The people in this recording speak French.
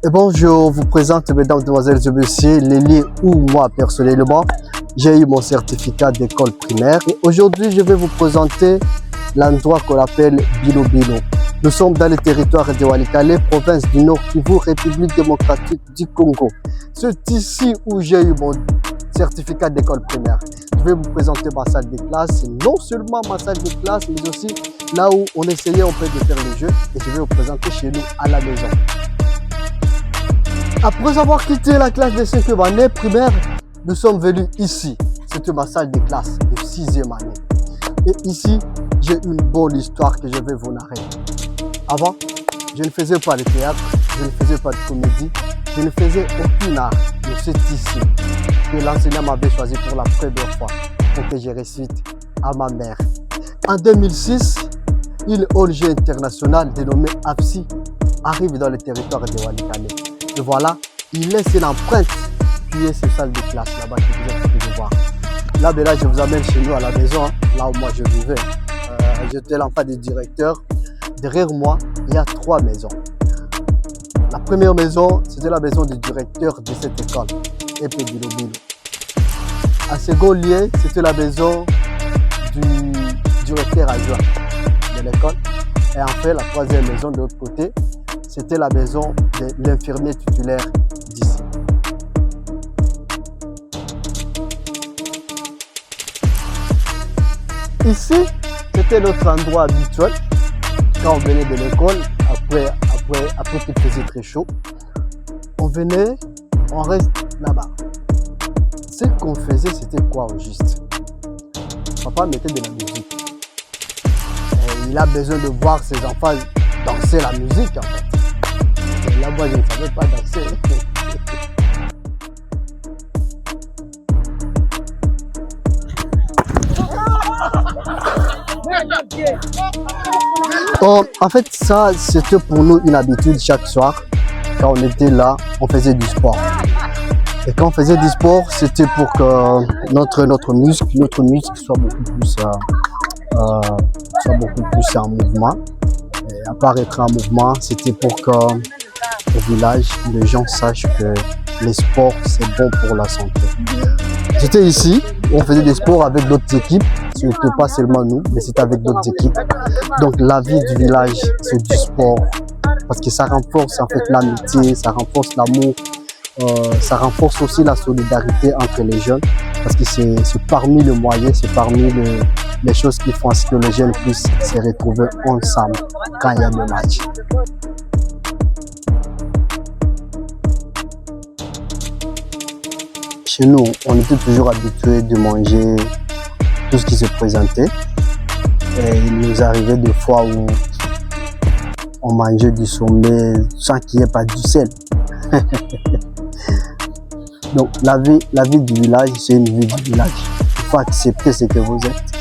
Et bon, je vous présente, mesdames, demoiselles et messieurs, Lélie ou moi personnellement. J'ai eu mon certificat d'école primaire et aujourd'hui, je vais vous présenter l'endroit qu'on appelle Bilo Bilo. Nous sommes dans le territoire de Walikale, province du Nord Kivu, République démocratique du Congo. C'est ici où j'ai eu mon certificat d'école primaire. Je vais vous présenter ma salle de classe, non seulement ma salle de classe, mais aussi là où on essayait un peu de faire le jeu et je vais vous présenter chez nous à la maison. Après avoir quitté la classe de 5e année primaire, nous sommes venus ici. C'était ma salle de classe de 6e année. Et ici, j'ai une bonne histoire que je vais vous narrer. Avant, je ne faisais pas de théâtre, je ne faisais pas de comédie, je ne faisais aucun art. Mais c'est ici que l'enseignant m'avait choisi pour la première fois pour que je récite à ma mère. En 2006, une ONG internationale dénommée AFSI arrive dans le territoire de Walikale. Et voilà, il laisse une empreinte qui est cette salle de classe là-bas que vous êtes en train de voir. Là, ben là, je vous amène chez nous à la maison, là où moi je vivais. J'étais l'enfant du directeur. Derrière moi, il y a 3 maisons. La première maison, c'était la maison du directeur de cette école, EP Bilo Bilo. En second lieu, c'était la maison du directeur adjoint de l'école. Et enfin, la troisième maison de l'autre côté, c'était la maison de l'infirmier titulaire d'ici. Ici, c'était notre endroit habituel. Quand on venait de l'école, après qu'il faisait très chaud, on venait, on reste là-bas. Ce qu'on faisait, c'était quoi au juste? Papa mettait de la musique. Et il a besoin de voir ses enfants danser la musique en fait. Et là, moi, je ne savais pas danser. Bon, en fait, ça, c'était pour nous une habitude chaque soir. Quand on était là, on faisait du sport. Et quand on faisait du sport, c'était pour que notre muscle soit beaucoup plus en mouvement. Et à part être en mouvement, c'était pour que au village, les gens sachent que les sports, c'est bon pour la santé. J'étais ici, on faisait des sports avec d'autres équipes. Ce n'était pas seulement nous, mais c'était avec d'autres équipes. Donc la vie du village, c'est du sport. Parce que ça renforce en fait l'amitié, ça renforce l'amour, ça renforce aussi la solidarité entre les jeunes. Parce que c'est parmi les moyens, c'est parmi les choses qui font que les jeunes puissent se retrouver ensemble quand il y a des matchs. Chez nous, on était toujours habitués de manger tout ce qui se présentait. Et il nous arrivait des fois où on mangeait du sommet sans qu'il n'y ait pas du sel. Donc la vie du village, c'est une vie du village. Il faut accepter ce que vous êtes.